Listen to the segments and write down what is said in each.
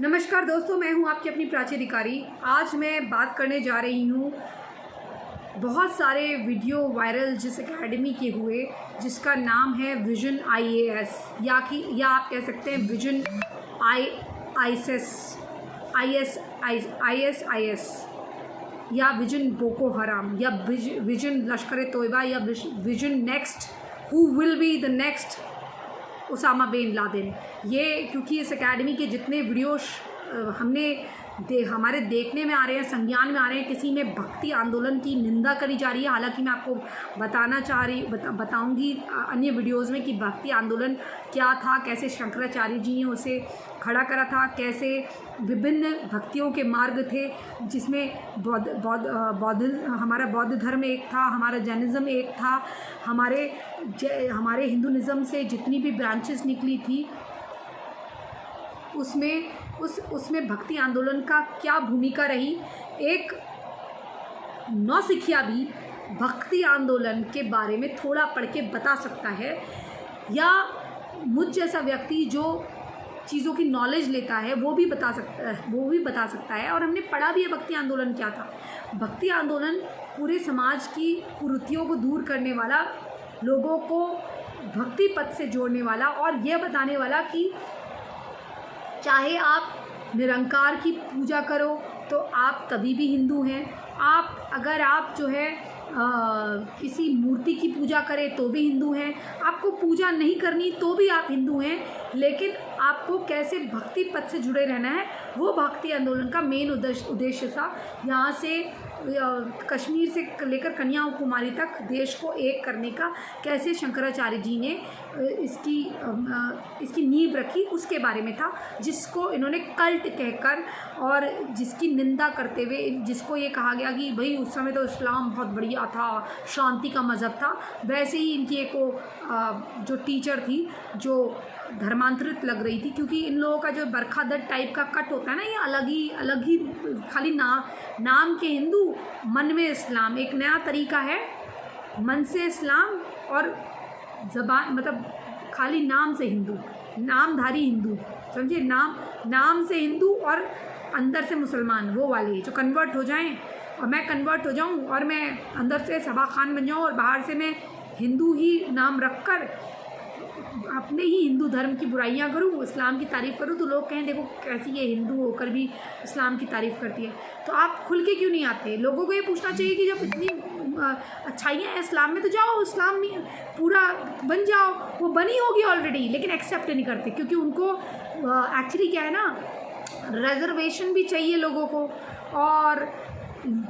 नमस्कार दोस्तों, मैं हूं आपकी अपनी प्राची अधिकारी। आज मैं बात करने जा रही हूं बहुत सारे वीडियो वायरल जिस एकेडमी के हुए, जिसका नाम है विजन IAS या आप कह सकते हैं विजन ISIS या विजन बोको हराम या विजन लश्कर तोयबा या vision next who will be the next Osama bin Laden. ये क्योंकि इस एकेडमी के जितने वीडियोस हमारे देखने में आ रहे हैं, संज्ञान में आ रहे हैं, किसी में भक्ति आंदोलन की निंदा करी जा रही है। हालांकि मैं आपको बताऊंगी अन्य वीडियोस में कि भक्ति आंदोलन क्या था, कैसे शंकराचार्य जी ने उसे खड़ा करा था, कैसे विभिन्न भक्तियों के मार्ग थे, जिसमें हमारा बौद्ध धर्म एक था, हमारा जैनिज़्म एक था, हमारे हिंदुइज़्म से जितनी भी ब्रांचेस निकली थी उसमें भक्ति आंदोलन का क्या भूमिका रही। एक नौसिखिया भी भक्ति आंदोलन के बारे में थोड़ा पढ़ के बता सकता है, या मुझ जैसा व्यक्ति जो चीज़ों की नॉलेज लेता है वो भी बता सकता है। और हमने पढ़ा भी है भक्ति आंदोलन क्या था। भक्ति आंदोलन पूरे समाज की कुरीतियों को दूर करने वाला, लोगों को भक्ति पथ से जोड़ने वाला और यह बताने वाला कि चाहे आप निरंकार की पूजा करो तो आप तभी भी हिंदू हैं। अगर आप जो है किसी मूर्ति की पूजा करें तो भी हिंदू हैं। आपको पूजा नहीं करनी तो भी आप हिंदू हैं। लेकिन आपको कैसे भक्ति पथ से जुड़े रहना है, वो भक्ति आंदोलन का मेन उद्देश्य था। यहाँ से कश्मीर से लेकर कन्याकुमारी तक देश को एक करने का कैसे शंकराचार्य जी ने इसकी नींव रखी, उसके बारे में था, जिसको इन्होंने कल्ट कहकर और जिसकी निंदा करते हुए, जिसको ये कहा गया कि भाई उस समय तो इस्लाम बहुत बढ़िया था, शांति का मज़हब था। वैसे ही इनकी एक जो टीचर थी जो धर्मांतरित लग रही थी, क्योंकि इन लोगों का जो बरखा टाइप का कट होता है ना, ये अलग ही खाली नाम के हिंदू, मन में इस्लाम। एक नया तरीका है, मन से इस्लाम और ज़बान, मतलब खाली नाम से हिंदू, नामधारी हिंदू, समझिए, नाम से हिंदू और अंदर से मुसलमान, वो वाले जो कन्वर्ट हो जाएं और मैं कन्वर्ट हो जाऊं और मैं अंदर से सबा खान बन जाऊं और बाहर से मैं हिंदू ही नाम रखकर अपने ही हिंदू धर्म की बुराइयां करूं, इस्लाम की तारीफ़ करूं, तो लोग कहें देखो कैसी ये हिंदू होकर भी इस्लाम की तारीफ़ करती है। तो आप खुल के क्यों नहीं आते? लोगों को ये पूछना चाहिए कि जब इतनी अच्छाइयाँ हैं इस्लाम में तो जाओ, इस्लाम में पूरा बन जाओ। वो बनी होगी ऑलरेडी, लेकिन एक्सेप्ट नहीं करते, क्योंकि उनको एक्चुअली क्या है ना, रिजर्वेशन भी चाहिए लोगों को और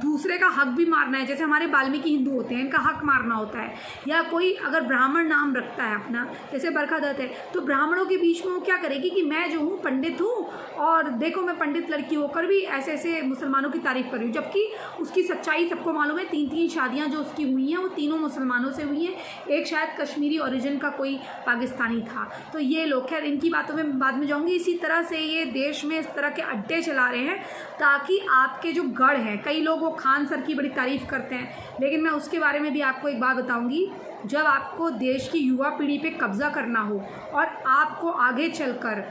दूसरे का हक भी मारना है। जैसे हमारे वाल्मीकि हिंदू होते हैं, इनका हक मारना होता है। या कोई अगर ब्राह्मण नाम रखता है अपना, जैसे बरखा दत्त है, तो ब्राह्मणों के बीच में वो क्या करेगी कि मैं जो हूँ पंडित हूँ और देखो मैं पंडित लड़की होकर भी ऐसे ऐसे मुसलमानों की तारीफ़ कर रही हूँ, जबकि उसकी सच्चाई सबको मालूम है। 3 शादियाँ जो उसकी हुई हैं वो तीनों मुसलमानों से हुई हैं, एक शायद कश्मीरी ओरिजिन का कोई पाकिस्तानी था। तो ये लोग, खैर इनकी बातों में बाद में जाऊँगी। इसी तरह से ये देश में इस तरह के अड्डे चला रहे हैं ताकि आपके जो गढ़ हैं, कई लोग वो खान सर की बड़ी तारीफ़ करते हैं, लेकिन मैं उसके बारे में भी आपको एक बात बताऊंगी। जब आपको देश की युवा पीढ़ी पे कब्जा करना हो और आपको आगे चलकर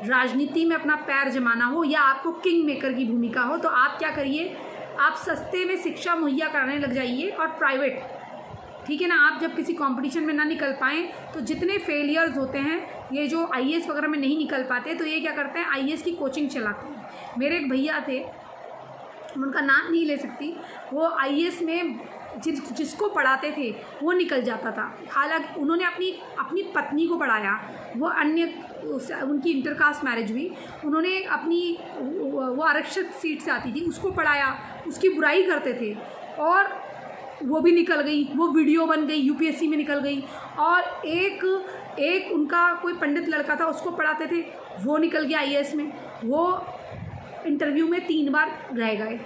राजनीति में अपना पैर जमाना हो या आपको किंग मेकर की भूमिका हो, तो आप क्या करिए, आप सस्ते में शिक्षा मुहैया कराने लग जाइए और प्राइवेट, ठीक है ना। आप जब किसी कंपटीशन में ना निकल पाएँ तो जितने फेलियर्स होते हैं, ये जो IAS वगैरह में नहीं निकल पाते, तो ये क्या करते हैं, IAS की कोचिंग चलाते हैं। मेरे एक भैया थे, उनका नाम नहीं ले सकती, वो IAS में जिसको पढ़ाते थे वो निकल जाता था। हालांकि उन्होंने अपनी पत्नी को पढ़ाया, वो उनकी इंटरकास्ट मैरिज हुई, उन्होंने वो आरक्षित सीट से आती थी, उसको पढ़ाया, उसकी बुराई करते थे और वो भी निकल गई, वो वीडियो बन गई, UPSC में निकल गई। और एक उनका कोई पंडित लड़का था, उसको पढ़ाते थे, वो निकल गया IAS में। वो इंटरव्यू में 3 बार रह गए।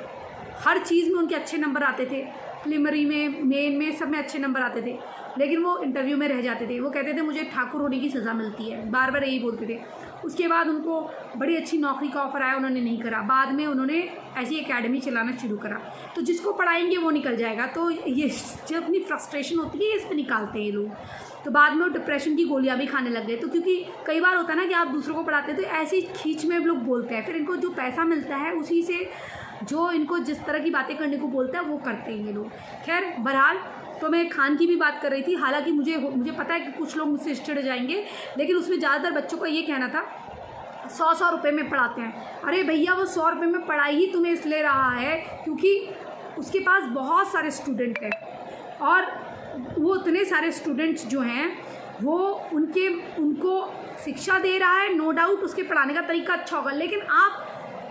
हर चीज़ में उनके अच्छे नंबर आते थे, प्रीलिमिनरी में, मेन में, सब में अच्छे नंबर आते थे, लेकिन वो इंटरव्यू में रह जाते थे। वो कहते थे मुझे ठाकुर होने की सज़ा मिलती है, बार बार यही बोलते थे। उसके बाद उनको बड़ी अच्छी नौकरी का ऑफ़र आया, उन्होंने नहीं करा। बाद में उन्होंने ऐसी एकेडमी चलाना शुरू करा। तो जिसको पढ़ाएंगे वो निकल जाएगा। तो ये जब अपनी फ्रस्ट्रेशन होती है इस पर निकालते हैं ये लोग। तो बाद में वो डिप्रेशन की गोलियां भी खाने लग गए। तो क्योंकि कई बार होता है ना कि आप दूसरों को पढ़ाते हैं तो ऐसी खींच में लोग बोलते हैं, फिर इनको जो पैसा मिलता है उसी से जो इनको जिस तरह की बातें करने को बोलता है वो करते हैं ये लोग। खैर बहरहाल, तो मैं खान की भी बात कर रही थी। हालांकि मुझे पता है कि कुछ लोग मुझसे चिढ़ जाएंगे, लेकिन उसमें ज़्यादातर बच्चों का ये कहना था 100 रुपये में पढ़ाते हैं। अरे भैया, वो 100 रुपये में पढ़ाई ही तुम्हें इसलिए रहा है क्योंकि उसके पास बहुत सारे स्टूडेंट हैं, और वो इतने सारे स्टूडेंट्स जो हैं वो उनको शिक्षा दे रहा है। नो डाउट उसके पढ़ाने का तरीका अच्छा होगा, लेकिन आप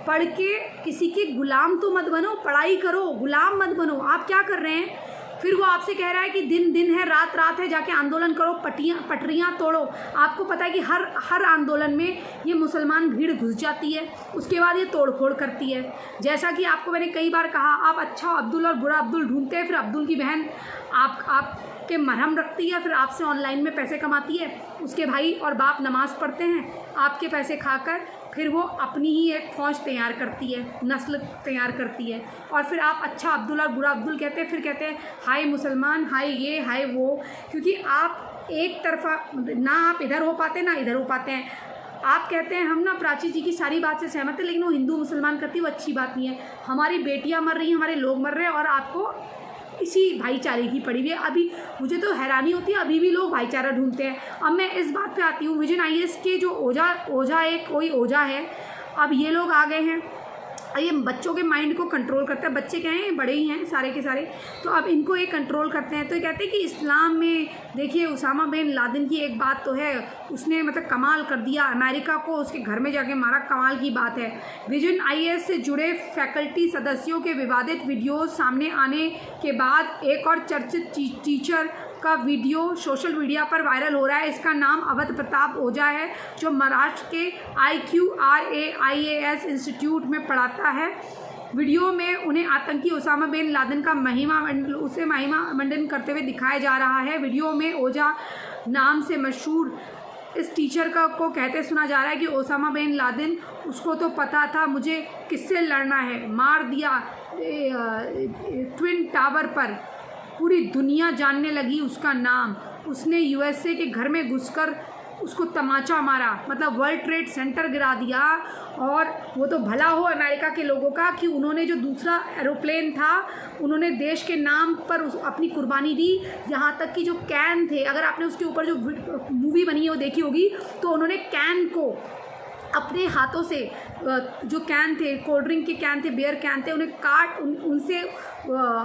पढ़ के किसी के गुलाम तो मत बनो, पढ़ाई करो, गुलाम मत बनो। आप क्या कर रहे हैं? फिर वो आपसे कह रहा है कि दिन दिन है, रात रात है, जाके आंदोलन करो, पटरियाँ तोड़ो। आपको पता है कि हर आंदोलन में ये मुसलमान भीड़ घुस जाती है, उसके बाद ये तोड़फोड़ करती है। जैसा कि आपको मैंने कई बार कहा, आप अच्छा अब्दुल और बुरा अब्दुल ढूंढते हैं, फिर अब्दुल की बहन आपके मरहम रखती है, फिर आपसे ऑनलाइन में पैसे कमाती है। उसके भाई और बाप नमाज़ पढ़ते हैं, आपके पैसे खाकर फिर वो अपनी ही एक फ़ौज तैयार करती है, नस्ल तैयार करती है, और फिर आप अच्छा अब्दुल और बुरा अब्दुल कहते हैं, फिर कहते हैं हाय मुसलमान, हाय ये हाय वो। क्योंकि आप एक तरफा ना आप इधर हो पाते ना इधर हो पाते हैं। आप कहते हैं हम ना प्राची जी की सारी बात से सहमत है, लेकिन वो हिंदू मुसलमान करती, वो अच्छी बात नहीं है। हमारी बेटियां मर रही हैं, हमारे लोग मर रहे हैं, और आपको इसी भाईचारे की पड़ी हुई है। अभी मुझे तो हैरानी होती है, अभी भी लोग भाईचारा ढूंढते हैं। अब मैं इस बात पे आती हूँ, विजन IAS के जो ओझा एक कोई ओझा है, अब ये लोग आ गए हैं, ये बच्चों के माइंड को कंट्रोल करते हैं। बच्चे क्या हैं, बड़े ही हैं सारे के सारे, तो अब इनको ये कंट्रोल करते हैं। तो ये कहते हैं कि इस्लाम में देखिए उसामा बिन लादेन की एक बात तो है, उसने मतलब कमाल कर दिया, अमेरिका को उसके घर में जाके मारा, कमाल की बात है। विजन IAS से जुड़े फैकल्टी सदस्यों के विवादित वीडियोस सामने आने के बाद एक और चर्चित टीचर का वीडियो सोशल मीडिया पर वायरल हो रहा है। इसका नाम अवध प्रताप ओझा है, जो महाराष्ट्र के IQRA इंस्टीट्यूट में पढ़ाता है। वीडियो में उन्हें आतंकी उसामा बिन लादेन का महिमा मंडन करते हुए दिखाया जा रहा है। वीडियो में ओझा नाम से मशहूर इस टीचर को कहते सुना जा रहा है कि ओसामा बिन लादेन, उसको तो पता था मुझे किससे लड़ना है, मार दिया ट्विन टावर पर, पूरी दुनिया जानने लगी उसका नाम। उसने USA के घर में घुसकर उसको तमाचा मारा, मतलब वर्ल्ड ट्रेड सेंटर गिरा दिया। और वो तो भला हो अमेरिका के लोगों का कि उन्होंने जो दूसरा एरोप्लेन था, उन्होंने देश के नाम पर अपनी कुर्बानी दी। यहाँ तक कि जो कैन थे, अगर आपने उसके ऊपर जो मूवी बनी है वो देखी होगी, तो उन्होंने कैन को अपने हाथों से, जो कैन थे, कोल्ड ड्रिंक के कैन थे, बियर कैन थे, उन्हें काट उनसे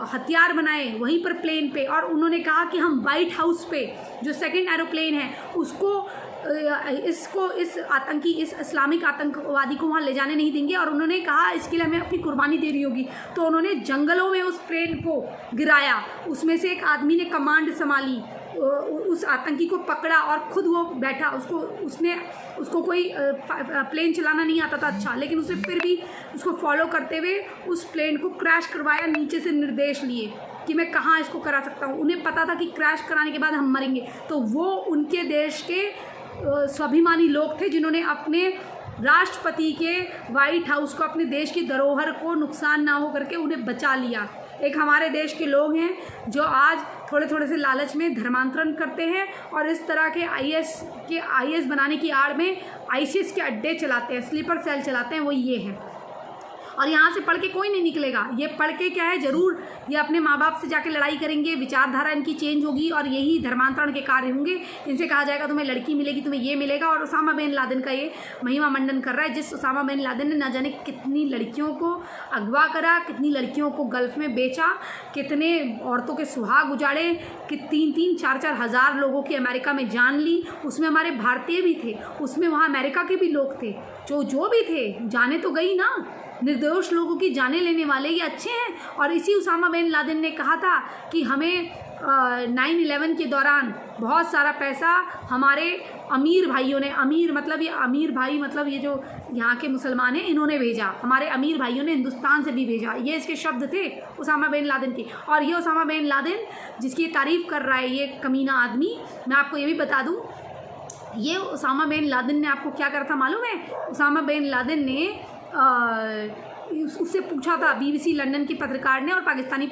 हथियार बनाए वहीं पर प्लेन पे। और उन्होंने कहा कि हम वाइट हाउस पे जो सेकंड एरोप्लेन है उसको इस आतंकी, इस इस्लामिक आतंकवादी को वहाँ ले जाने नहीं देंगे। और उन्होंने कहा इसके लिए हमें अपनी कुर्बानी देनी होगी। तो उन्होंने जंगलों में उस प्लेन को गिराया, उसमें से एक आदमी ने कमांड संभाली, उस आतंकी को पकड़ा और ख़ुद वो बैठा। उसको कोई प्लेन चलाना नहीं आता था अच्छा, लेकिन उसे फिर भी उसको फॉलो करते हुए उस प्लेन को क्रैश करवाया, नीचे से निर्देश लिए कि मैं कहाँ इसको करा सकता हूँ। उन्हें पता था कि क्रैश कराने के बाद हम मरेंगे। तो वो उनके देश के स्वाभिमानी लोग थे जिन्होंने अपने राष्ट्रपति के वाइट हाउस को, अपने देश की धरोहर को नुकसान ना हो करके उन्हें बचा लिया। एक हमारे देश के लोग हैं जो आज थोड़े थोड़े से लालच में धर्मांतरण करते हैं और इस तरह के IAS बनाने की आड़ में ISIS के अड्डे चलाते हैं, स्लीपर सेल चलाते हैं, वो ये हैं। और यहाँ से पढ़ के कोई नहीं निकलेगा। ये पढ़ के क्या है, ज़रूर ये अपने माँ बाप से जाके लड़ाई करेंगे, विचारधारा इनकी चेंज होगी और यही धर्मांतरण के कार्य होंगे। इनसे कहा जाएगा तुम्हें लड़की मिलेगी, तुम्हें ये मिलेगा। और उसामा बिन लादेन का ये महिमा मंडन कर रहा है, जिस उसामा बिन लादेन ने ना जाने कितनी लड़कियों को अगवा करा, कितनी लड़कियों को गल्फ़ में बेचा, कितने औरतों के सुहाग उजाड़े, कि 3-3, 4-4 हज़ार लोगों की अमेरिका में जान ली। उसमें हमारे भारतीय भी थे, उसमें वहाँ अमेरिका के भी लोग थे, जो भी थे। जाने तो गई ना, निर्दोष लोगों की जाने लेने वाले ये अच्छे हैं। और इसी उसामा बिन लादेन ने कहा था कि हमें 9/11 के दौरान बहुत सारा पैसा हमारे अमीर भाइयों ने, अमीर मतलब ये अमीर भाई मतलब ये जो यहाँ के मुसलमान हैं, इन्होंने भेजा, हमारे अमीर भाइयों ने हिंदुस्तान से भी भेजा। ये इसके शब्द थे उसामा बिन लादेन के। और ये उसामा बिन लादेन जिसकी तारीफ़ कर रहा है ये कमीना आदमी, मैं आपको ये भी बता दूँ ये उसामा बिन लादेन ने आपको क्या करा था मालूम है? उसामा बिन लादेन ने उससे पूछा था, बीबीसी लंदन के पत्रकार ने और पाकिस्तानी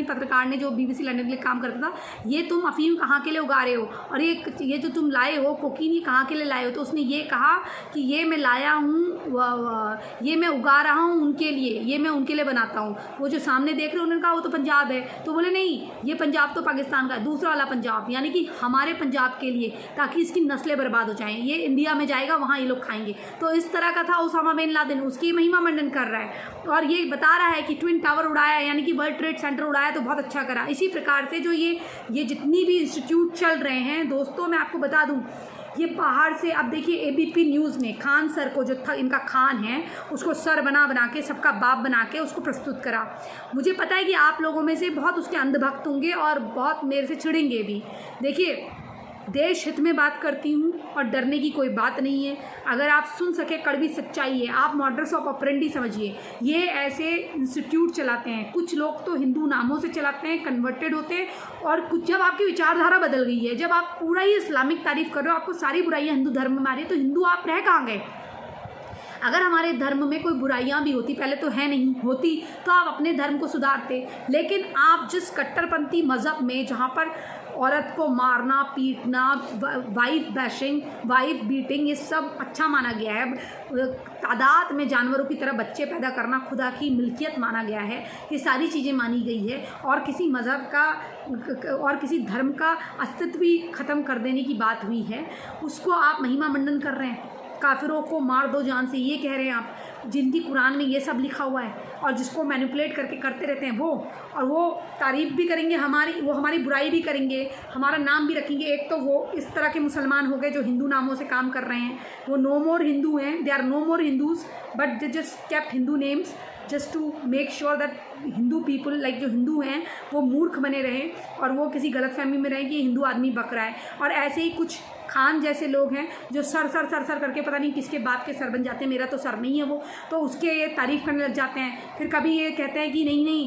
पत्रकार ने जो बीबीसी लंदन के लिए काम करता था, ये तुम अफीम कहाँ के लिए उगा रहे हो और ये जो तुम लाए हो कोकीन, ये कहाँ के लिए लाए हो? तो उसने ये कहा कि ये मैं लाया हूँ, ये मैं उगा रहा हूँ उनके लिए, ये मैं उनके लिए बनाता हूँ। वो जो सामने देख रहे हो उन्होंने कहा वो तो पंजाब है। तो बोले नहीं, ये पंजाब तो पाकिस्तान का है, दूसरा वाला पंजाब, यानी कि हमारे पंजाब के लिए, ताकि इसकी नस्लें बर्बाद हो जाएँ। ये इंडिया में जाएगा, वहाँ ये लोग खाएंगे। तो इस तरह का था उसामा बिन लादेन, उसकी महिमा मंडन कर रहा है और ये बता रहा है कि ट्विन टावर उड़ाया, यानी कि वर्ल्ड ट्रेड सेंटर उड़ाया तो बहुत अच्छा करा। इसी प्रकार से जो ये जितनी भी इंस्टीट्यूट चल रहे हैं दोस्तों, मैं आपको बता दूं, ये बाहर से, अब देखिए एबीपी न्यूज़ ने खान सर को, जो था इनका खान है, उसको सर बना के, सबका बाप बना के उसको प्रस्तुत करा। मुझे पता है कि आप लोगों में से बहुत उसके अंधभक्त होंगे और बहुत मेरे से चिढ़ेंगे भी। देखिए, देश हित में बात करती हूँ और डरने की कोई बात नहीं है। अगर आप सुन सके कड़वी सच्चाई है, आप मॉडर्स ऑफ ऑपरेंडी समझिए। ये ऐसे इंस्टीट्यूट चलाते हैं, कुछ लोग तो हिंदू नामों से चलाते हैं, कन्वर्टेड होते हैं, और कुछ जब आपकी विचारधारा बदल गई है, जब आप पूरा ही इस्लामिक तारीफ कर रहे हो, आपको सारी बुराइयाँ हिंदू धर्म में मारी, तो हिंदू आप रह कहाँ गए? अगर हमारे धर्म में कोई बुराइयां भी होती, पहले तो है नहीं होती, तो आप अपने धर्म को सुधारते। लेकिन आप जिस कट्टरपंथी मज़हब में, जहाँ पर औरत को मारना, पीटना, वाइफ बैशिंग, वाइफ बीटिंग, ये सब अच्छा माना गया है, तादाद में जानवरों की तरह बच्चे पैदा करना खुदा की मिल्कियत माना गया है, ये सारी चीज़ें मानी गई है, और किसी मज़हब का और किसी धर्म का अस्तित्व भी ख़त्म कर देने की बात हुई है, उसको आप महिमा मंडन कर रहे हैं। काफिरों को मार दो जान से, ये कह रहे हैं आप, जिनकी कुरान में ये सब लिखा हुआ है, और जिसको मैनिपुलेट करके करते रहते हैं वो, और वो तारीफ़ भी करेंगे हमारी, वो हमारी बुराई भी करेंगे, हमारा नाम भी रखेंगे। एक तो वो इस तरह के मुसलमान हो गए जो हिंदू नामों से काम कर रहे हैं, वो नो मोर हिंदू हैं, they are no more Hindus, but they just kept Hindu names just to make sure that Hindu people, like जो हिंदू हैं, वो मूर्ख बने रहें और वो किसी गलतफहमी में रहें कि हिंदू आदमी बक रहा है। और ऐसे ही कुछ खान जैसे लोग हैं जो सर करके पता नहीं किसके बाप के सर बन जाते हैं, मेरा तो सर नहीं है वो, तो उसके ये तारीफ़ करने लग जाते हैं। फिर कभी ये कहते हैं कि नहीं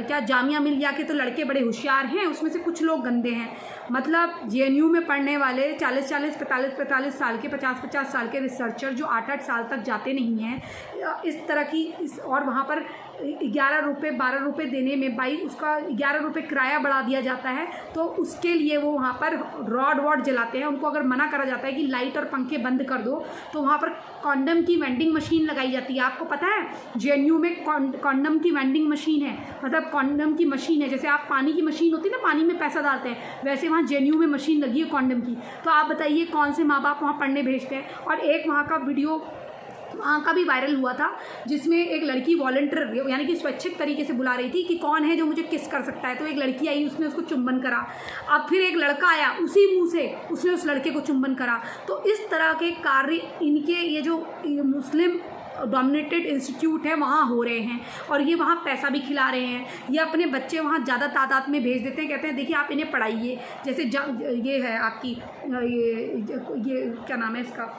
क्या जामिया मिलिया के तो लड़के बड़े होशियार हैं, उसमें से कुछ लोग गंदे हैं। मतलब JNU में पढ़ने वाले 45 साल के, 50 साल के रिसर्चर जो 8 साल तक जाते नहीं हैं, इस तरह की और वहाँ पर 11 रुपये 12 रुपये देने में, उसका 11 रुपये किराया बढ़ा दिया जाता है, तो उसके लिए वो वहाँ पर रॉड वॉड जलाते हैं। उनको अगर मना करा जाता है कि लाइट और पंखे बंद कर दो, तो वहाँ पर कॉन्डम की वेंडिंग मशीन लगाई जाती है। आपको पता है JNU में कॉन्डम की वेंडिंग मशीन है, मतलब कॉन्डम की मशीन है, जैसे आप पानी की मशीन होती है ना, पानी में पैसा डालते हैं, वैसे वहाँ JNU में मशीन लगी है कॉन्डम की। तो आप बताइए कौन से माँ बाप वहाँ पढ़ने भेजते हैं। और एक वहाँ का वीडियो वहाँ का भी वायरल हुआ था, जिसमें एक लड़की वॉलंटियर, यानी कि स्वैच्छिक तरीके से बुला रही थी कि कौन है जो मुझे किस कर सकता है। तो एक लड़की आई, उसने उसको चुंबन करा। अब फिर एक लड़का आया, उसी मुंह से उसने उस लड़के को चुंबन करा। तो इस तरह के कार्य इनके, ये जो मुस्लिम डोमिनेटेड इंस्टीट्यूट है वहाँ हो रहे हैं, और ये वहाँ पैसा भी खिला रहे हैं। ये अपने बच्चे वहाँ ज़्यादा तादाद में भेज देते हैं, कहते हैं देखिए आप इन्हें पढ़ाइए। जैसे ये है आपकी ये क्या नाम है इसका,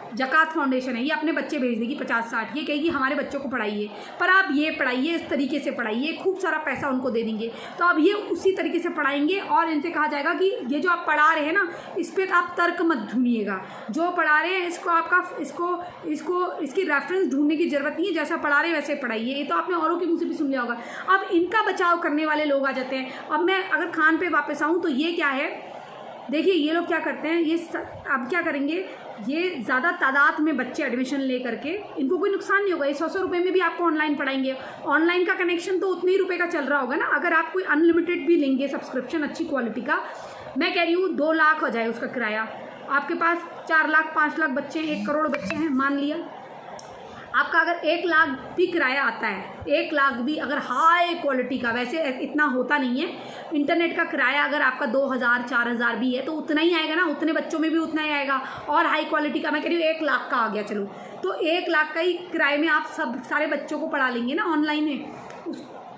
जकात फाउंडेशन है, ये अपने बच्चे भेज देगी 50-60, ये कहेगी हमारे बच्चों को पढ़ाइए, पर आप ये पढ़ाइए, इस तरीके से पढ़ाइए, खूब सारा पैसा उनको दे देंगे। तो अब ये उसी तरीके से पढ़ाएंगे, और इनसे कहा जाएगा कि ये जो आप पढ़ा रहे हैं ना, इस पर आप तर्क मत ढूंढिएगा, जो पढ़ा रहे हैं इसको आपका इसकी रेफरेंस ढूंढने की ज़रूरत नहीं है, जैसा पढ़ा रहे हैं वैसे पढ़ाइए। ये तो आपने औरों के मुँह से भी सुन लिया होगा। अब इनका बचाव करने वाले लोग आ जाते हैं। अब मैं अगर खान पे वापस आऊँ तो ये क्या है, देखिए ये लोग क्या करते हैं, ये अब क्या करेंगे, ये ज़्यादा तादाद में बच्चे एडमिशन ले करके, इनको कोई नुकसान नहीं होगा, ये 100 रुपये में भी आपको ऑनलाइन पढ़ाएंगे। ऑनलाइन का कनेक्शन तो उतने ही रुपये का चल रहा होगा ना। अगर आप कोई अनलिमिटेड भी लेंगे सब्सक्रिप्शन अच्छी क्वालिटी का, मैं कह रही हूँ 2 लाख हो जाए उसका किराया, आपके पास 4 लाख 5 लाख बच्चे हैं, 1 करोड़ बच्चे हैं, मान लिया आपका अगर 1 लाख भी किराया आता है, 1 लाख भी अगर हाई क्वालिटी का, वैसे इतना होता नहीं है, इंटरनेट का किराया अगर आपका 2000-4000 भी है तो उतना ही आएगा ना, उतने बच्चों में भी उतना ही आएगा। और हाई क्वालिटी का मैं कह रही हूँ 1 लाख का आ गया, चलो तो 1 लाख का ही किराए में आप सब सारे बच्चों को पढ़ा लेंगे ना ऑनलाइन में।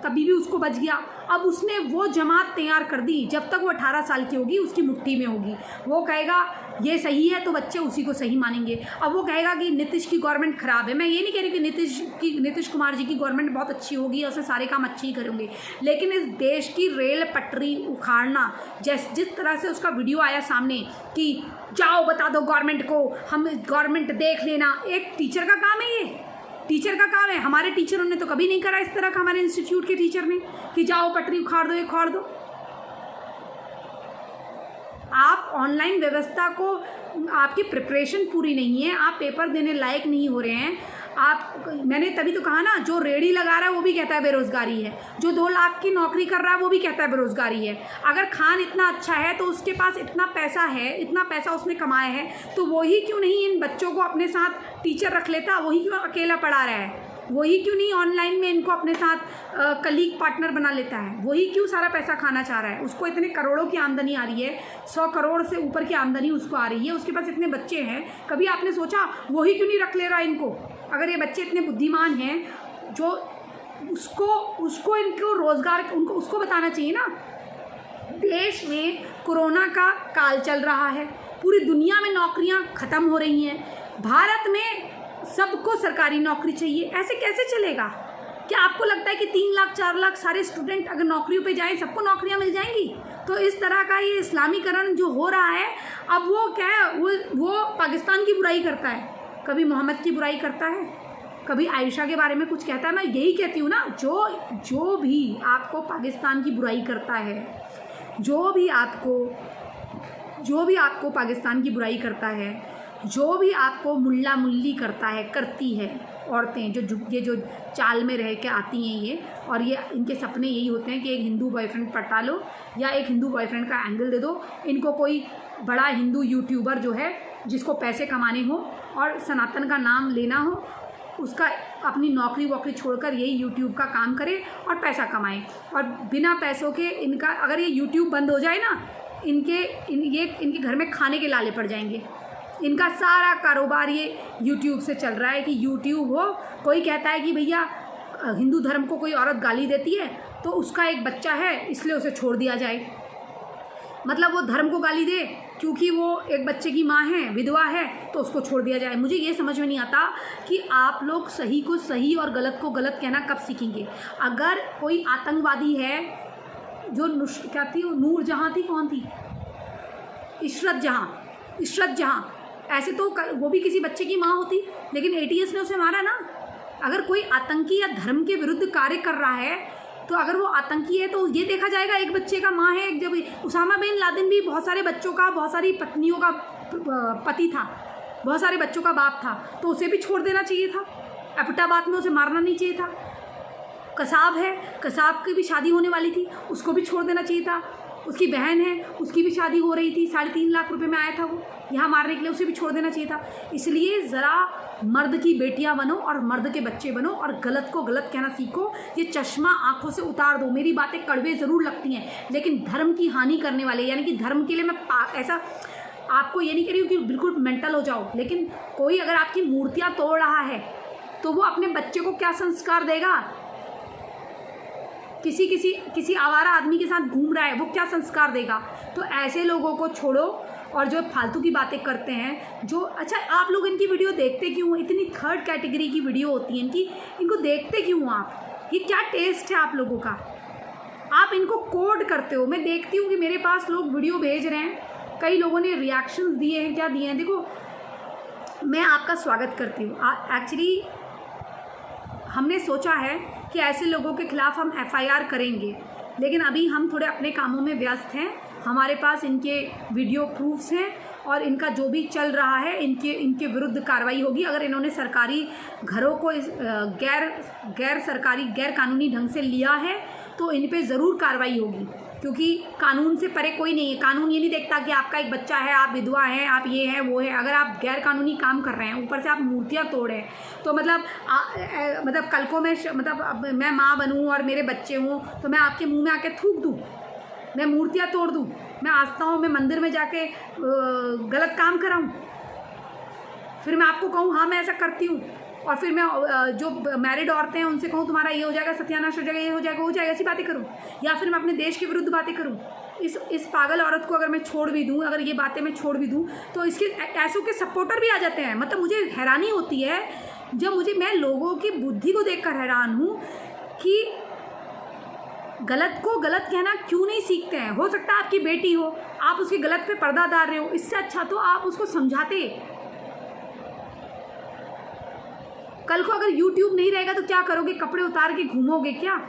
कभी भी उसको बच गया। अब उसने वो जमात तैयार कर दी, जब तक वो 18 साल की होगी उसकी मुट्ठी में होगी। वो कहेगा ये सही है तो बच्चे उसी को सही मानेंगे। अब वो कहेगा कि नीतीश की गवर्नमेंट ख़राब है। मैं ये नहीं कह रही कि नीतीश कुमार जी की गवर्नमेंट बहुत अच्छी होगी और उसमें सारे काम अच्छे ही करेंगे, लेकिन इस देश की रेल पटरी उखाड़ना, जिस तरह से उसका वीडियो आया सामने कि जाओ बता दो गवर्नमेंट को, हम गवर्नमेंट देख लेना, एक टीचर का काम है, ये टीचर का काम है। हमारे टीचरों ने तो कभी नहीं करा इस तरह का, हमारे इंस्टीट्यूट के टीचर ने, कि जाओ पटरी उखाड़ दो, ये उखाड़ दो। आप ऑनलाइन व्यवस्था को, आपकी प्रिपरेशन पूरी नहीं है, आप पेपर देने लायक नहीं हो रहे हैं। आप, मैंने तभी तो कहा ना, जो रेडी लगा रहा है वो भी कहता है बेरोज़गारी है, जो 2 लाख की नौकरी कर रहा है वो भी कहता है बेरोज़गारी है। अगर खान इतना अच्छा है तो उसके पास इतना पैसा है, इतना पैसा उसने कमाया है, तो वही क्यों नहीं इन बच्चों को अपने साथ टीचर रख लेता? वही क्यों अकेला पढ़ा रहा है? वही क्यों नहीं ऑनलाइन में इनको अपने साथ कलीग पार्टनर बना लेता है? वही क्यों सारा पैसा खाना चाह रहा है? उसको इतने करोड़ों की आमदनी आ रही है, 100 करोड़ से ऊपर की आमदनी उसको आ रही है, उसके पास इतने बच्चे हैं। कभी आपने सोचा वही क्यों नहीं रख ले रहा इनको? अगर ये बच्चे इतने बुद्धिमान हैं, जो उसको इनको रोज़गार, उनको उसको बताना चाहिए ना। देश में कोरोना का काल चल रहा है, पूरी दुनिया में नौकरियां ख़त्म हो रही हैं, भारत में सबको सरकारी नौकरी चाहिए। ऐसे कैसे चलेगा? क्या आपको लगता है कि 3 लाख 4 लाख सारे स्टूडेंट अगर नौकरियों पे जाएं सबको नौकरियां मिल जाएंगी? तो इस तरह का ये इस्लामीकरण जो हो रहा है, अब वो क्या है, वो पाकिस्तान की बुराई करता है, कभी मोहम्मद की बुराई करता है, कभी आयशा के बारे में कुछ कहता है। मैं यही कहती हूँ ना, जो भी आपको पाकिस्तान की बुराई करता है, जो भी आपको पाकिस्तान की बुराई करता है, जो भी आपको मुल्ला मुल्ली करता है, करती है औरतें, जो चाल में रह के आती हैं ये, और ये इनके सपने यही होते हैं कि एक हिंदू बॉयफ्रेंड पटा लो या एक हिंदू बॉयफ्रेंड का एंगल दे दो, इनको कोई बड़ा हिंदू यूट्यूबर जो है जिसको पैसे कमाने हो और सनातन का नाम लेना हो, उसका अपनी नौकरी वोकरी छोड़कर यही यूट्यूब का काम करे और पैसा कमाए। और बिना पैसों के इनका, अगर ये यूट्यूब बंद हो जाए ना, इनके घर में खाने के लाले पड़ जाएंगे। इनका सारा कारोबार ये यूट्यूब से चल रहा है कि यूट्यूब हो, कोई कहता है कि भैया हिंदू धर्म को कोई औरत गाली देती है तो उसका एक बच्चा है इसलिए उसे छोड़ दिया जाए, मतलब वो धर्म को गाली दे क्योंकि वो एक बच्चे की माँ है, विधवा है, तो उसको छोड़ दिया जाए। मुझे ये समझ में नहीं आता कि आप लोग सही को सही और गलत को गलत कहना कब सीखेंगे। अगर कोई आतंकवादी है, जो क्या थी वो, नूर जहाँ थी, कौन थी, इशरत जहाँ, ऐसे तो वो भी किसी बच्चे की माँ होती, लेकिन ATS ने उसे मारा ना। अगर कोई आतंकी या धर्म के विरुद्ध कार्य कर रहा है तो अगर वो आतंकी है तो ये देखा जाएगा एक बच्चे का माँ है। जब उसामा बिन लादेन भी बहुत सारे बच्चों का, बहुत सारी पत्नियों का पति था, बहुत सारे बच्चों का बाप था, तो उसे भी छोड़ देना चाहिए था। एबटाबाद में उसे मारना नहीं चाहिए था। कसाब है, कसाब की भी शादी होने वाली थी, उसको भी छोड़ देना चाहिए था। उसकी बहन है, उसकी भी शादी हो रही थी, 3.5 लाख रुपए में आया था वो यहाँ मारने के लिए, उसे भी छोड़ देना चाहिए था। इसलिए ज़रा मर्द की बेटियां बनो और मर्द के बच्चे बनो और गलत को गलत कहना सीखो। ये चश्मा आंखों से उतार दो। मेरी बातें कड़वे ज़रूर लगती हैं, लेकिन धर्म की हानि करने वाले, यानी कि धर्म के लिए मैं ऐसा आपको ये नहीं कह रही हूँ कि बिल्कुल मेंटल हो जाओ, लेकिन कोई अगर आपकी मूर्तियाँ तोड़ रहा है तो वो अपने बच्चे को क्या संस्कार देगा? किसी आवारा आदमी के साथ घूम रहा है, वो क्या संस्कार देगा? तो ऐसे लोगों को छोड़ो, और जो फालतू की बातें करते हैं, जो अच्छा आप लोग इनकी वीडियो देखते क्यों? इतनी 3rd कैटेगरी की वीडियो होती है इनकी, इनको देखते क्यों आप? ये क्या टेस्ट है आप लोगों का? आप इनको कोड करते हो। मैं देखती हूँ कि मेरे पास लोग वीडियो भेज रहे हैं, कई लोगों ने रिएक्शंस दिए हैं, क्या दिए हैं देखो। मैं आपका स्वागत करती हूँ। एक्चुअली हमने सोचा है कि ऐसे लोगों के खिलाफ हम FIR करेंगे, लेकिन अभी हम थोड़े अपने कामों में व्यस्त हैं। हमारे पास इनके वीडियो प्रूफ्स हैं और इनका जो भी चल रहा है इनके विरुद्ध कार्रवाई होगी। अगर इन्होंने सरकारी घरों को गैर कानूनी ढंग से लिया है तो इन पे ज़रूर कार्रवाई होगी, क्योंकि कानून से परे कोई नहीं है। कानून ये नहीं देखता कि आपका एक बच्चा है, आप विधवा हैं, आप ये हैं वो है। अगर आप गैर कानूनी काम कर रहे हैं, ऊपर से आप मूर्तियाँ तोड़ रहे हैं, तो मतलब कल को मैं माँ बनूँ और मेरे बच्चे हों तो मैं आपके मुंह में आके थूक दूँ, मैं मूर्तियाँ तोड़ दूँ, मैं आस्थाओं में मंदिर में जाके गलत काम कराऊँ, फिर मैं आपको कहूँ हाँ मैं ऐसा करती हूँ? और फिर मैं जो मैरिड औरतें हैं उनसे कहूँ तुम्हारा ये हो जाएगा, सत्यानाश हो जाएगा, ये हो जाएगा, वो हो जाएगा, ऐसी बातें करूँ? या फिर मैं अपने देश के विरुद्ध बातें करूँ? इस पागल औरत को अगर मैं छोड़ भी दूँ, अगर ये बातें मैं छोड़ भी दूँ, तो इसके ऐसों के सपोर्टर भी आ जाते हैं। मतलब मुझे हैरानी होती है जब मैं लोगों की बुद्धि को देखकर हैरान हूँ कि गलत को गलत कहना क्यों नहीं सीखते हैं। हो सकता है आपकी बेटी हो, आप उसके गलत पे पर्दा डाल रहे हो, इससे अच्छा तो आप उसको समझाते। कल को अगर YouTube नहीं रहेगा तो क्या करोगे? कपड़े उतार के घूमोगे क्या?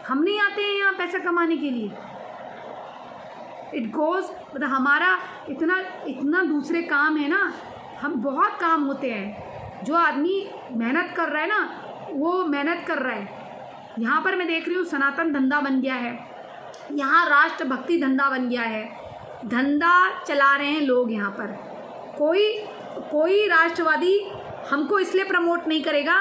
हम नहीं आते हैं यहाँ पैसा कमाने के लिए। इट गोज़, मतलब हमारा इतना दूसरे काम है ना, हम बहुत काम होते हैं। जो आदमी मेहनत कर रहा है ना, वो मेहनत कर रहा है। यहाँ पर मैं देख रही हूँ सनातन धंधा बन गया है, यहाँ राष्ट्रभक्ति धंधा बन गया है, धंधा चला रहे हैं लोग यहाँ पर। कोई राष्ट्रवादी हमको इसलिए प्रमोट नहीं करेगा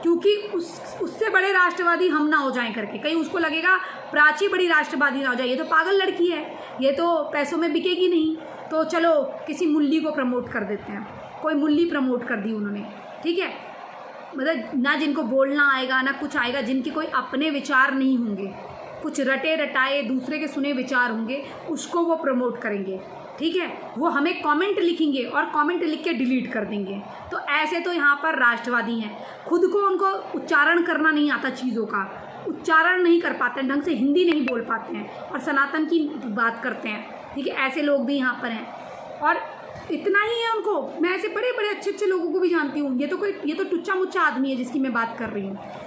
क्योंकि उससे बड़े राष्ट्रवादी हम ना हो जाएं करके। कहीं उसको लगेगा प्राची बड़ी राष्ट्रवादी ना हो जाए, ये तो पागल लड़की है, ये तो पैसों में बिकेगी नहीं, तो चलो किसी मुल्ली को प्रमोट कर देते हैं। कोई मुल्ली प्रमोट कर दी उन्होंने, ठीक है। मतलब ना जिनको बोलना आएगा ना कुछ आएगा, जिनके कोई अपने विचार नहीं होंगे, कुछ रटे रटाए दूसरे के सुने विचार होंगे, उसको वो प्रमोट करेंगे, ठीक है। वो हमें कमेंट लिखेंगे और कमेंट लिख के डिलीट कर देंगे। तो ऐसे तो यहाँ पर राष्ट्रवादी हैं, खुद को उनको उच्चारण करना नहीं आता, चीज़ों का उच्चारण नहीं कर पाते हैं, ढंग से हिंदी नहीं बोल पाते हैं और सनातन की बात करते हैं, ठीक है। ऐसे लोग भी यहाँ पर हैं और इतना ही है उनको। मैं ऐसे बड़े बड़े अच्छे लोगों को भी जानती हूँ। ये तो टुच्चा मुच्चा आदमी है जिसकी मैं बात कर रही हूँ।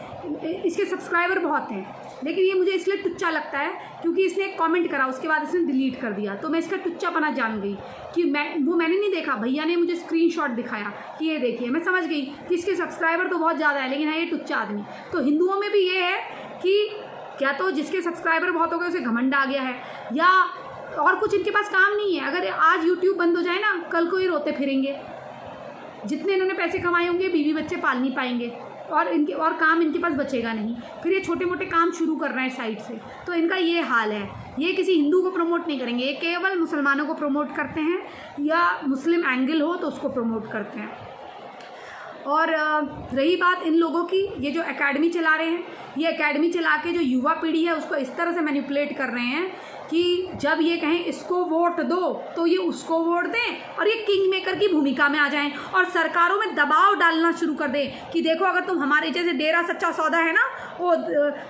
इसके सब्सक्राइबर बहुत हैं, लेकिन ये मुझे इसलिए टुच्चा लगता है क्योंकि इसने एक कमेंट करा, उसके बाद इसने डिलीट कर दिया। तो मैं इसका टुच्चापना जान गई कि मैंने नहीं देखा, भैया ने मुझे स्क्रीनशॉट दिखाया कि ये देखिए, मैं समझ गई कि इसके सब्सक्राइबर तो बहुत ज़्यादा है, लेकिन है ये टुच्चा आदमी। तो हिंदुओं में भी ये है कि क्या तो जिसके सब्सक्राइबर बहुत हो गए उसे घमंड आ गया है, या और कुछ इनके पास काम नहीं है। अगर आज YouTube बंद हो जाए ना, कल को ये रोते फिरेंगे। जितने इन्होंने पैसे कमाए होंगे, बीवी बच्चे पाल नहीं पाएंगे और काम इनके पास बचेगा नहीं। फिर ये छोटे मोटे काम शुरू कर रहे हैं साइड से। तो इनका ये हाल है। ये किसी हिंदू को प्रमोट नहीं करेंगे, ये केवल मुसलमानों को प्रमोट करते हैं, या मुस्लिम एंगल हो तो उसको प्रमोट करते हैं। और रही बात इन लोगों की, ये जो एकेडमी चला रहे हैं, ये एकेडमी चला के जो युवा पीढ़ी है उसको इस तरह से मैनिपुलेट कर रहे हैं कि जब ये कहें इसको वोट दो तो ये उसको वोट दें और ये किंग मेकर की भूमिका में आ जाएं और सरकारों में दबाव डालना शुरू कर दें कि देखो अगर तुम हमारे जैसे डेरा सच्चा सौदा है ना, वो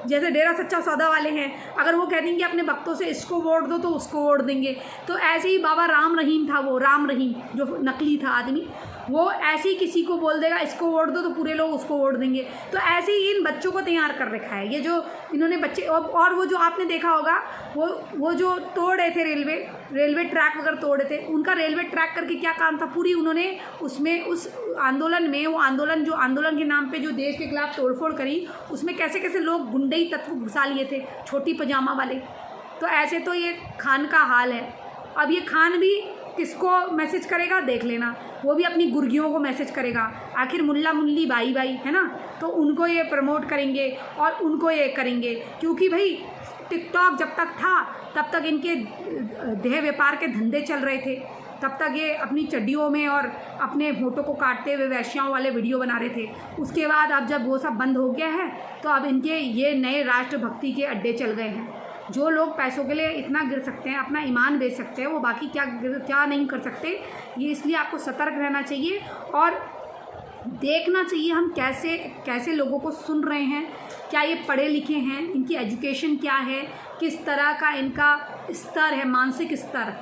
जैसे डेरा सच्चा सौदा वाले हैं, अगर वो कह देंगे अपने भक्तों से इसको वोट दो तो उसको वोट देंगे। तो ऐसे ही बाबा राम रहीम था, वो राम रहीम जो नकली था आदमी, वो ऐसे ही किसी को बोल देगा इसको वोट दो तो पूरे लोग उसको वोट देंगे। तो ऐसे ही इन बच्चों को तैयार कर रखा है ये जो इन्होंने बच्चे। और वो जो आपने देखा होगा वो जो तोड़ रहे थे रेलवे ट्रैक वगैरह तोड़ रहे थे, उनका रेलवे ट्रैक करके क्या काम था, पूरी उन्होंने उसमें उस आंदोलन में वो आंदोलन के नाम पे जो देश के खिलाफ तोड़फोड़ करी, उसमें कैसे कैसे लोग गुंडई तत्व घुसा लिए थे, छोटी पजामा वाले। तो ऐसे तो ये खान का हाल है। अब ये खान भी किसको मैसेज करेगा देख लेना, वो भी अपनी गुर्गियों को मैसेज करेगा। आखिर मुल्ला मुल्ली भाई है ना, तो उनको ये प्रमोट करेंगे और उनको ये करेंगे, क्योंकि भाई टिकटॉक जब तक था तब तक इनके देह व्यापार के धंधे चल रहे थे, तब तक ये अपनी चड्डियों में और अपने होठों को काटते हुए वैश्याओं वाले वीडियो बना रहे थे। उसके बाद अब जब वो सब बंद हो गया है तो अब इनके ये नए राष्ट्रभक्ति के अड्डे चल गए हैं। जो लोग पैसों के लिए इतना गिर सकते हैं, अपना ईमान बेच सकते हैं, वो बाकी क्या नहीं कर सकते। ये इसलिए आपको सतर्क रहना चाहिए और देखना चाहिए हम कैसे लोगों को सुन रहे हैं, क्या ये पढ़े लिखे हैं, इनकी एजुकेशन क्या है, किस तरह का इनका स्तर है, मानसिक स्तर,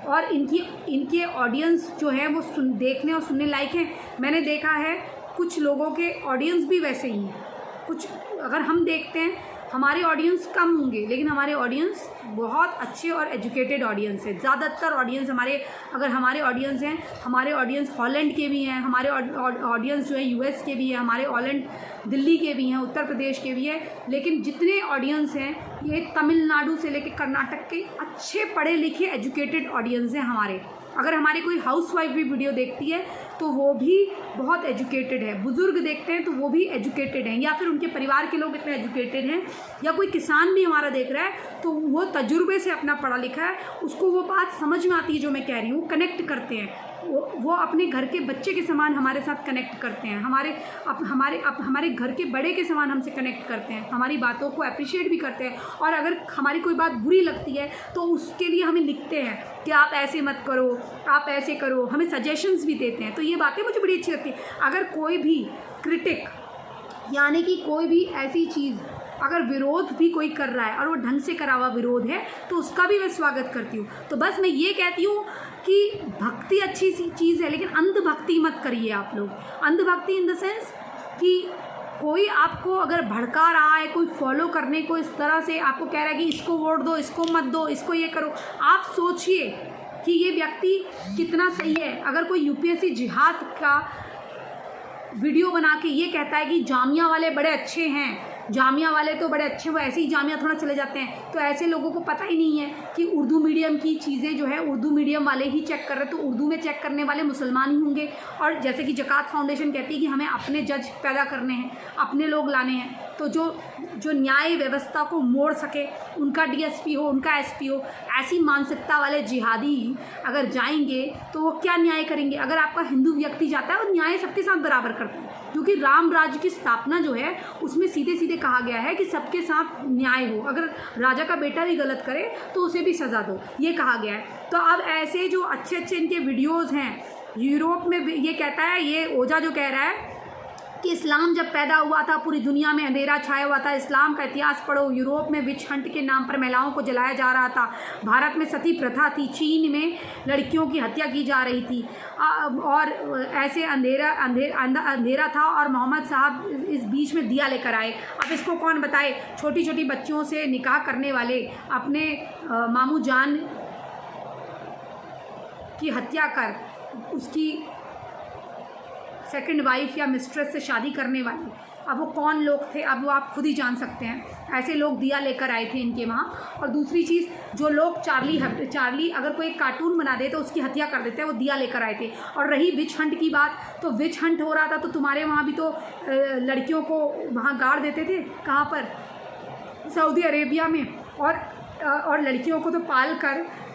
और इनके ऑडियंस जो है वो देखने और सुनने लायक हैं। मैंने देखा है कुछ लोगों के ऑडियंस भी वैसे ही हैं। कुछ अगर हम देखते हैं हमारे ऑडियंस कम होंगे, लेकिन हमारे ऑडियंस बहुत अच्छे और एजुकेटेड ऑडियंस है। ज़्यादातर ऑडियंस हमारे ऑडियंस हैं, हमारे ऑडियंस हॉलैंड के भी हैं, हमारे ऑडियंस जो है यूएस के भी हैं, हमारे हॉलैंड दिल्ली के भी हैं, उत्तर प्रदेश के भी हैं। लेकिन जितने ऑडियंस हैं ये तमिलनाडु से लेकर कर्नाटक के अच्छे पढ़े लिखे एजुकेटेड ऑडियंस हैं हमारे। अगर हमारी कोई हाउसवाइफ भी वीडियो देखती है तो वो भी बहुत एजुकेटेड है, बुज़ुर्ग देखते हैं तो वो भी एजुकेटेड हैं, या फिर उनके परिवार के लोग इतने एजुकेटेड हैं, या कोई किसान भी हमारा देख रहा है तो वो तजुर्बे से अपना पढ़ा लिखा है, उसको वो बात समझ में आती है जो मैं कह रही हूँ, कनेक्ट करते हैं। वो अपने घर के बच्चे के समान हमारे साथ कनेक्ट करते हैं, हमारे घर के बड़े के समान हमसे कनेक्ट करते हैं, हमारी बातों को अप्रिशिएट भी करते हैं, और अगर हमारी कोई बात बुरी लगती है तो उसके लिए हमें लिखते हैं कि आप ऐसे मत करो, आप ऐसे करो, हमें सजेशंस भी देते हैं। तो ये बातें मुझे बड़ी अच्छी लगती है। अगर कोई भी क्रिटिक यानी कि कोई भी ऐसी चीज़ अगर विरोध भी कोई कर रहा है और वो ढंग से करा हुआ विरोध है तो उसका भी मैं स्वागत करती हूँ। तो बस मैं ये कहती हूँ कि भक्ति अच्छी सी चीज़ है, लेकिन अंधभक्ति मत करिए आप लोग। अंधभक्ति इन द सेंस कि कोई आपको अगर भड़का रहा है, कोई फॉलो करने को इस तरह से आपको कह रहा है कि इसको वोट दो, इसको मत दो, इसको ये करो, आप सोचिए कि ये व्यक्ति कितना सही है। अगर कोई यूपीएससी जिहाद का वीडियो बना के ये कहता है कि जामिया वाले बड़े अच्छे हैं, जामिया वाले तो बड़े अच्छे, वो ऐसे ही जामिया थोड़ा चले जाते हैं, तो ऐसे लोगों को पता ही नहीं है कि उर्दू मीडियम की चीज़ें जो है उर्दू मीडियम वाले ही चेक कर रहे हैं, तो उर्दू में चेक करने वाले मुसलमान ही होंगे। और जैसे कि ज़कात फाउंडेशन कहती है कि हमें अपने जज पैदा करने हैं, अपने लोग लाने हैं, तो जो न्याय व्यवस्था को मोड़ सके, उनका डीएसपी हो, उनका एसपी हो, ऐसी मानसिकता वाले जिहादी अगर जाएंगे तो वो क्या न्याय करेंगे। अगर आपका हिंदू व्यक्ति जाता है वो न्याय सबके साथ बराबर करता है, क्योंकि राम राज्य की स्थापना जो है उसमें सीधे सीधे कहा गया है कि सबके साथ न्याय हो, अगर राजा का बेटा भी गलत करे तो उसे भी सज़ा दो, ये कहा गया है। तो अब ऐसे जो अच्छे अच्छे इनके वीडियोज़ हैं, यूरोप में ये कहता है, ये ओझा जो कह रहा है कि इस्लाम जब पैदा हुआ था पूरी दुनिया में अंधेरा छाया हुआ था, इस्लाम का इतिहास पढ़ो, यूरोप में विच हंट के नाम पर महिलाओं को जलाया जा रहा था, भारत में सती प्रथा थी, चीन में लड़कियों की हत्या की जा रही थी, और ऐसे अंधेरा था और मोहम्मद साहब इस बीच में दिया लेकर आए। अब इसको कौन बताए, छोटी छोटी बच्चियों से निकाह करने वाले, अपने मामू जान की हत्या कर उसकी सेकंड वाइफ या मिस्ट्रेस से शादी करने वाले, अब वो कौन लोग थे, अब वो आप खुद ही जान सकते हैं। ऐसे लोग दिया लेकर आए थे इनके वहाँ। और दूसरी चीज़, जो लोग चार्ली अगर कोई एक कार्टून बना दे तो उसकी हत्या कर देते हैं, वो दिया लेकर आए थे। और रही विच हंट की बात, तो विच हंट हो रहा था तो तुम्हारे वहाँ भी तो लड़कियों को वहाँ गाड़ देते थे, कहाँ पर, सऊदी अरेबिया में, और लड़कियों को तो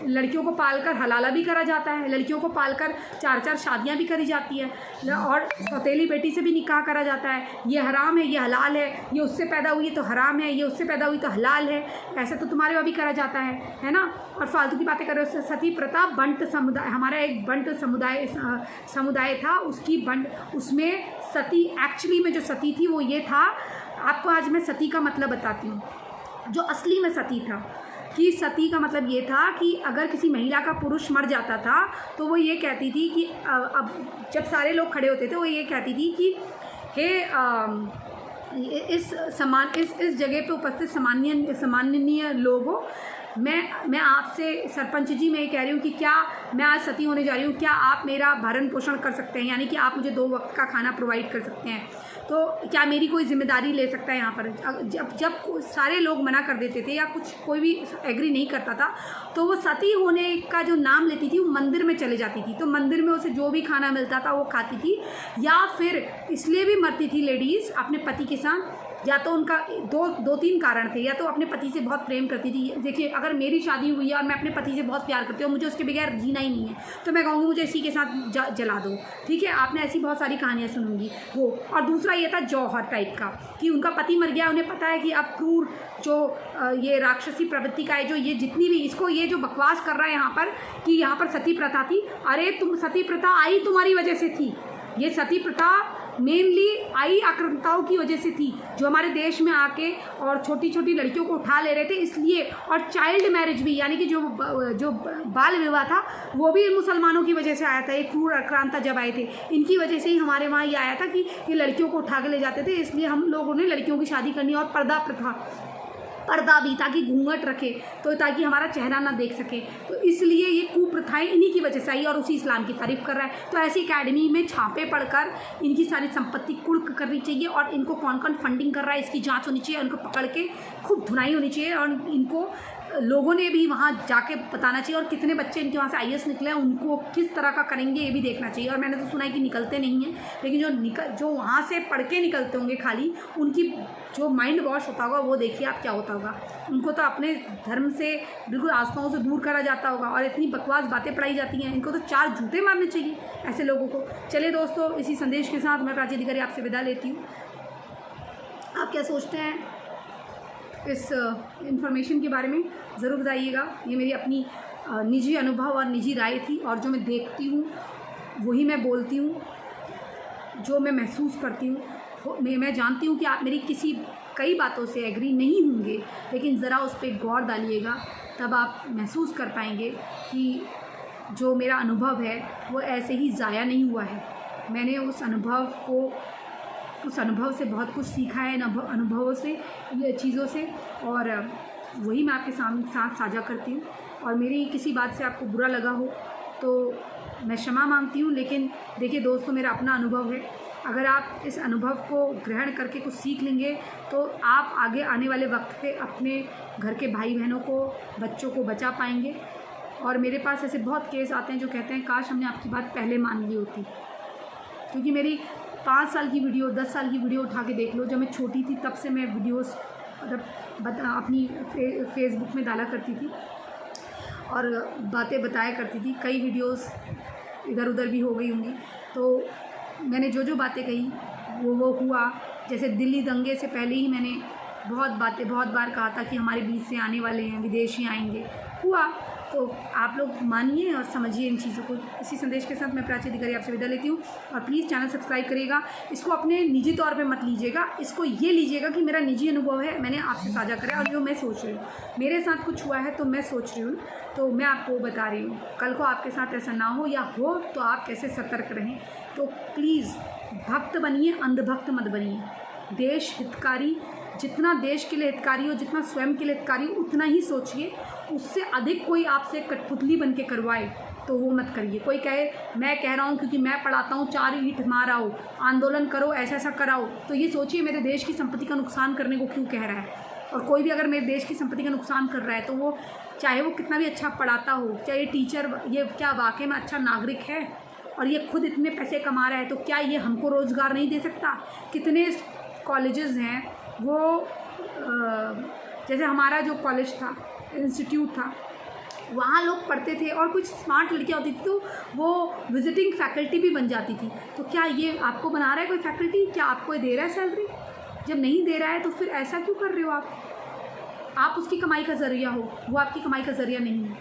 लड़कियों को पालकर हलाला भी करा जाता है, लड़कियों को पालकर 4-4 शादियां भी करी जाती है, और सौतेली बेटी से भी निकाह करा जाता है। ये हराम है, ये हलाल है, ये उससे पैदा हुई तो हराम है, ये उससे पैदा हुई तो हलाल है, ऐसा तो तुम्हारे वहाँ भी करा जाता है ना। और फालतू की बातें कर रहे हो। सती प्रथा बंट समुदाय, हमारा एक बंट समुदाय था, उसकी बंट, उसमें सती एक्चुअली में जो सती थी वो ये था, आपको आज मैं सती का मतलब बताती हूँ। जो असली में सती था, कि सती का मतलब ये था कि अगर किसी महिला का पुरुष मर जाता था तो वो ये कहती थी कि अब जब सारे लोग खड़े होते थे वो ये कहती थी कि हे इस जगह पे उपस्थित सम्माननीय लोगों, मैं आपसे सरपंच जी मैं ये कह रही हूँ कि क्या मैं आज सती होने जा रही हूँ, क्या आप मेरा भरण पोषण कर सकते हैं, यानी कि आप मुझे 2 वक्त का खाना प्रोवाइड कर सकते हैं, तो क्या मेरी कोई जिम्मेदारी ले सकता है यहाँ पर। जब सारे लोग मना कर देते थे या कोई भी एग्री नहीं करता था तो वो सती होने का जो नाम लेती थी वो मंदिर में चले जाती थी, तो मंदिर में उसे जो भी खाना मिलता था वो खाती थी, या फिर इसलिए भी मरती थी लेडीज़ अपने पति के साथ, या तो उनका 2-3 कारण थे, या तो अपने पति से बहुत प्रेम करती थी। देखिए, अगर मेरी शादी हुई है और मैं अपने पति से बहुत प्यार करती हूँ, मुझे उसके बगैर जीना ही नहीं है, तो मैं कहूँगी मुझे इसी के साथ जला दो, ठीक है। आपने ऐसी बहुत सारी कहानियाँ सुनूंगी वो। और दूसरा ये था जौहर टाइप का, कि उनका पति मर गया, उन्हें पता है कि अब क्रूर जो ये राक्षसी प्रवृत्ति का है, जो ये जितनी भी इसको ये जो बकवास कर रहा है यहाँ पर कि यहाँ पर सती प्रथा थी, अरे तुम सती प्रथा आई तुम्हारी वजह से थी, ये सती प्रथा मेनली आई आक्रांताओं की वजह से थी, जो हमारे देश में आके और छोटी छोटी लड़कियों को उठा ले रहे थे इसलिए। और चाइल्ड मैरिज भी, यानी कि जो बाल विवाह था वो भी मुसलमानों की वजह से आया था। एक क्रूर आक्रांता जब आए थे, इनकी वजह से ही हमारे वहाँ ये आया था कि ये लड़कियों को उठा के ले जाते थे, इसलिए हम लोगों ने लड़कियों की शादी करनी। और पर्दा भी, ताकि घूंघट रखे, तो ताकि हमारा चेहरा ना देख सके, तो इसलिए ये कुप्रथाएं इन्हीं की वजह से आई, और उसी इस्लाम की तारीफ़ कर रहा है। तो ऐसी एकेडमी में छापे पढ़कर इनकी सारी संपत्ति कुर्क करनी चाहिए, और इनको कौन कौन फंडिंग कर रहा है इसकी जांच होनी चाहिए, उनको पकड़ के खूब धुनाई होनी चाहिए, और इनको लोगों ने भी वहाँ जाके बताना चाहिए, और कितने बच्चे इनके वहाँ से IAS निकले हैं उनको किस तरह का करेंगे ये भी देखना चाहिए। और मैंने तो सुना है कि निकलते नहीं हैं, लेकिन जो वहाँ से पढ़ के निकलते होंगे खाली, उनकी जो माइंड वॉश होता होगा वो देखिए आप क्या होता होगा। उनको तो अपने धर्म से बिल्कुल आस्थाओं से दूर करा जाता होगा, और इतनी बकवास बातें पढ़ाई जाती हैं। इनको तो 4 जूते मारने चाहिए ऐसे लोगों को। चलिए दोस्तों, इसी संदेश के साथ मैं प्राची अधिकारी आपसे विदा लेती हूँ। आप क्या सोचते हैं इस इन्फॉर्मेशन के बारे में ज़रूर बताइएगा। ये मेरी अपनी निजी अनुभव और निजी राय थी, और जो मैं देखती हूँ वही मैं बोलती हूँ, जो मैं महसूस करती हूँ। मैं जानती हूँ कि आप मेरी कई बातों से एग्री नहीं होंगे, लेकिन ज़रा उस पर गौर डालिएगा, तब आप महसूस कर पाएंगे कि जो मेरा अनुभव है वो ऐसे ही ज़ाया नहीं हुआ है। मैंने उस अनुभव से बहुत कुछ सीखा है, अनुभवों से, ये चीज़ों से, और वही मैं आपके साथ साझा करती हूँ। और मेरी किसी बात से आपको बुरा लगा हो तो मैं क्षमा मांगती हूँ, लेकिन देखिए दोस्तों, मेरा अपना अनुभव है। अगर आप इस अनुभव को ग्रहण करके कुछ सीख लेंगे तो आप आगे आने वाले वक्त पे अपने घर के भाई बहनों को, बच्चों को बचा पाएंगे। और मेरे पास ऐसे बहुत केस आते हैं जो कहते हैं काश हमने आपकी बात पहले मान ली होती, क्योंकि मेरी 5 साल की वीडियो, 10 साल की वीडियो उठा के देख लो। जब मैं छोटी थी तब से मैं वीडियोस मतलब अपनी फेसबुक में डाला करती थी और बातें बताया करती थी। कई वीडियोस इधर उधर भी हो गई होंगी। तो मैंने जो बातें कही वो हुआ। जैसे दिल्ली दंगे से पहले ही मैंने बहुत बार कहा था कि हमारे बीच से आने वाले हैं, विदेशी आएंगे, हुआ। तो आप लोग मानिए और समझिए इन चीज़ों को। इसी संदेश के साथ मैं प्राची अधिकारी आपसे विदा लेती हूँ। और प्लीज़ चैनल सब्सक्राइब करिएगा। इसको अपने निजी तौर पे मत लीजिएगा, इसको ये लीजिएगा कि मेरा निजी अनुभव है, मैंने आपसे साझा करा और जो मैं सोच रही हूँ, मेरे साथ कुछ हुआ है तो मैं सोच रही हूँ, तो मैं आपको बता रही हूँ। कल को आपके साथ ऐसा ना हो, या हो तो आप कैसे सतर्क रहें। तो प्लीज़ भक्त बनिए, अंधभक्त मत बनिए। देश हितकारी, जितना देश के लिए हितकारी हो, जितना स्वयं के लिए हितकारी हो, उतना ही सोचिए। उससे अधिक कोई आपसे कठपुतली बन के करवाए तो वो मत करिए। कोई कहे मैं कह रहा हूँ क्योंकि मैं पढ़ाता हूँ 4 ईंट माराओ, आंदोलन करो, ऐसा कराओ, तो ये सोचिए मेरे देश की संपत्ति का नुकसान करने को क्यों कह रहा है। और कोई भी अगर मेरे देश की संपत्ति का नुकसान कर रहा है तो वो, चाहे वो कितना भी अच्छा पढ़ाता हो, चाहे ये टीचर, ये क्या वाकई में अच्छा नागरिक है और ये खुद इतने पैसे कमा रहा है, तो क्या ये हमको रोज़गार नहीं दे सकता। कितने कॉलेजेस हैं वो, जैसे हमारा जो कॉलेज था, इंस्टीट्यूट था, वहाँ लोग पढ़ते थे और कुछ स्मार्ट लड़कियाँ होती थी तो वो विजिटिंग फैकल्टी भी बन जाती थी। तो क्या ये आपको बना रहा है कोई फैकल्टी? क्या आपको ये दे रहा है सैलरी? जब नहीं दे रहा है तो फिर ऐसा क्यों कर रहे हो आप उसकी कमाई का ज़रिया हो, वो आपकी कमाई का ज़रिया नहीं है।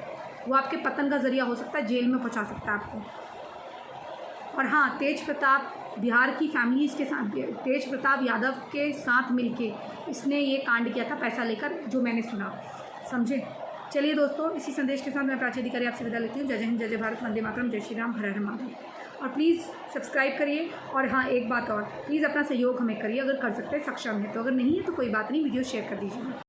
वो आपके पतन का ज़रिया हो सकता है, जेल में पहुँचा सकता है आपको। और हाँ, तेज प्रताप बिहार की फैमिलीज़ के साथ, तेज प्रताप यादव के साथ मिलके इसने ये कांड किया था पैसा लेकर, जो मैंने सुना, समझे। चलिए दोस्तों, इसी संदेश के साथ मैं प्राची अधिकारी आपसे विदा लेती हूँ। जय हिंद, जय भारत, वंदे मातरम, जय श्री राम, हर हर महादेव। और प्लीज़ सब्सक्राइब करिए। और हाँ, एक बात और, प्लीज़ अपना सहयोग हमें करिए, अगर कर सकते हैं, सक्षम है तो। अगर नहीं है तो कोई बात नहीं, वीडियो शेयर कर दीजिए।